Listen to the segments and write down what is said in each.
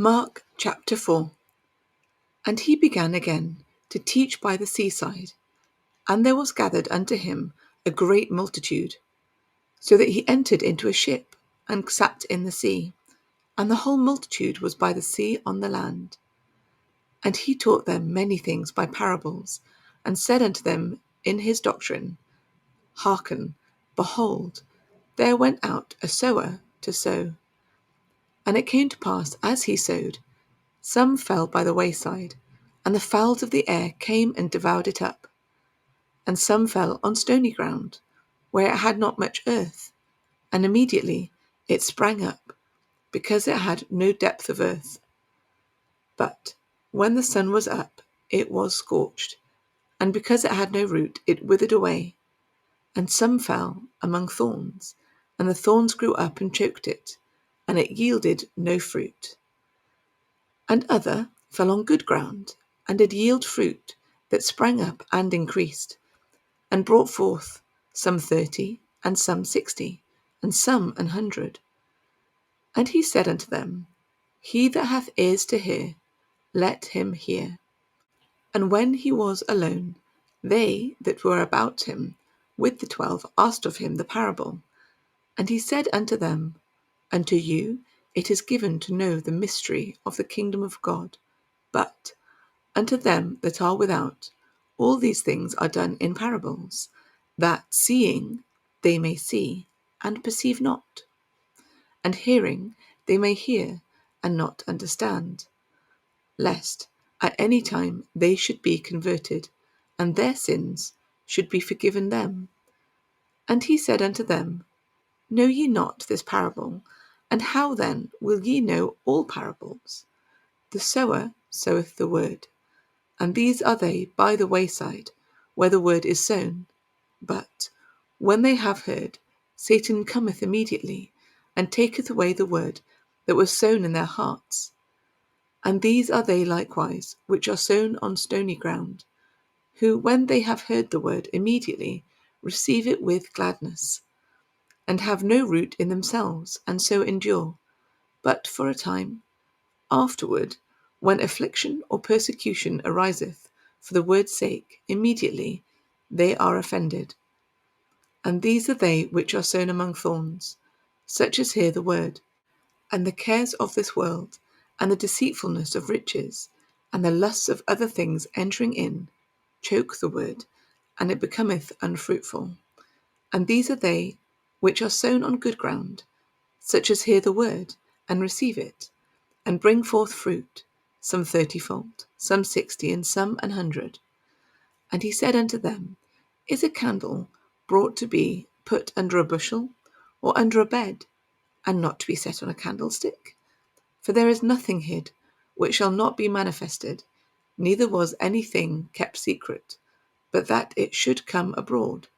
Mark chapter 4. And he began again to teach by the seaside, and there was gathered unto him a great multitude, so that he entered into a ship, and sat in the sea, and the whole multitude was by the sea on the land. And he taught them many things by parables, and said unto them in his doctrine, Hearken, behold, there went out a sower to sow. And it came to pass, as he sowed, some fell by the wayside, and the fowls of the air came and devoured it up. And some fell on stony ground, where it had not much earth, and immediately it sprang up, because it had no depth of earth. But when the sun was up, it was scorched, and because it had no root, it withered away. And some fell among thorns, and the thorns grew up and choked it, and it yielded no fruit. And other fell on good ground, and did yield fruit that sprang up and increased, and brought forth some 30, and some 60, and some 100. And he said unto them, He that hath ears to hear, let him hear. And when he was alone, they that were about him with the 12 asked of him the parable. And he said unto them, Unto you it is given to know the mystery of the kingdom of God, but unto them that are without, all these things are done in parables, that seeing they may see, and perceive not, and hearing they may hear, and not understand, lest at any time they should be converted, and their sins should be forgiven them. And he said unto them, Know ye not this parable? And how then will ye know all parables? The sower soweth the word. And these are they by the wayside, where the word is sown. But when they have heard, Satan cometh immediately, and taketh away the word that was sown in their hearts. And these are they likewise which are sown on stony ground, who, when they have heard the word, immediately receive it with gladness, and have no root in themselves, and so endure, but for a time. Afterward, when affliction or persecution ariseth for the word's sake, immediately they are offended. And these are they which are sown among thorns, such as hear the word, and the cares of this world, and the deceitfulness of riches, and the lusts of other things entering in, choke the word, and it becometh unfruitful. And these are they which are sown on good ground, such as hear the word, and receive it, and bring forth fruit, some 30-fold, some 60, and some 100. And he said unto them, Is a candle brought to be put under a bushel, or under a bed, and not to be set on a candlestick? For there is nothing hid, which shall not be manifested, neither was anything kept secret, but that it should come abroad.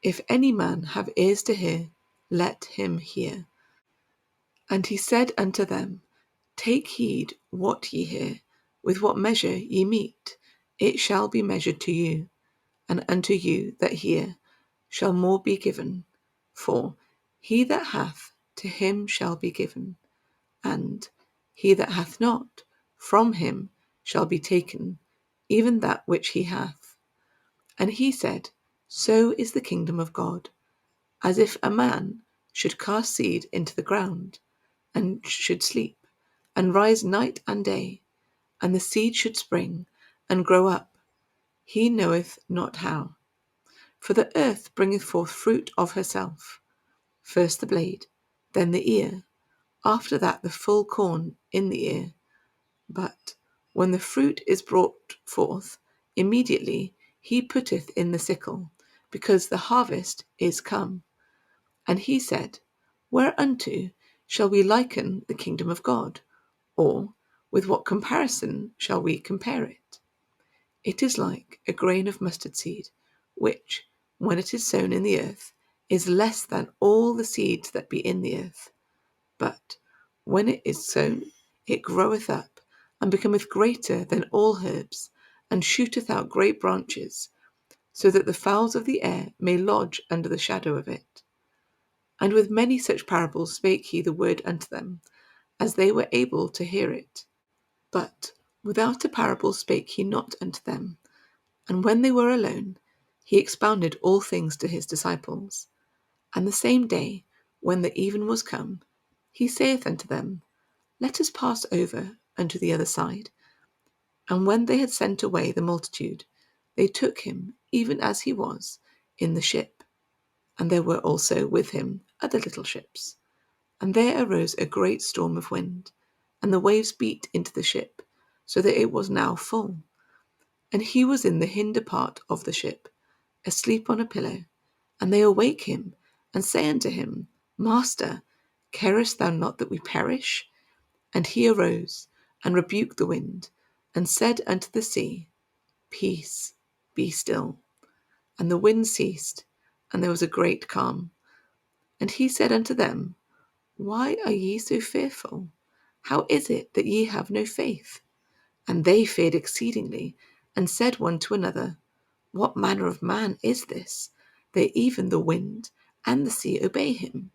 If any man have ears to hear, let him hear. And he said unto them, Take heed what ye hear, with what measure ye mete, it shall be measured to you, and unto you that hear shall more be given. For he that hath, to him shall be given, and he that hath not, from him shall be taken, even that which he hath. And he said, So is the kingdom of God, as if a man should cast seed into the ground, and should sleep, and rise night and day, and the seed should spring, and grow up, he knoweth not how. For the earth bringeth forth fruit of herself, first the blade, then the ear, after that the full corn in the ear. But when the fruit is brought forth, immediately he putteth in the sickle, because the harvest is come. And he said, Whereunto shall we liken the kingdom of God? Or with what comparison shall we compare it? It is like a grain of mustard seed, which, when it is sown in the earth, is less than all the seeds that be in the earth. But when it is sown, it groweth up, and becometh greater than all herbs, and shooteth out great branches, so that the fowls of the air may lodge under the shadow of it. And with many such parables spake he the word unto them. as they were able to hear it. But without a parable spake he not unto them. And when they were alone, he expounded all things to his disciples. And the same day, when the even was come, he saith unto them, Let us pass over unto the other side. And when they had sent away the multitude, they took him, even as he was, in the ship. And there were also with him other little ships. And there arose a great storm of wind, and the waves beat into the ship, so that it was now full. And he was in the hinder part of the ship, asleep on a pillow. And they awake him, and say unto him, Master, carest thou not that we perish? And he arose, and rebuked the wind, and said unto the sea, Peace, be still. And the wind ceased, and there was a great calm. And he said unto them, Why are ye so fearful? How is it that ye have no faith? And they feared exceedingly, and said one to another, What manner of man is this, that even the wind and the sea obey him?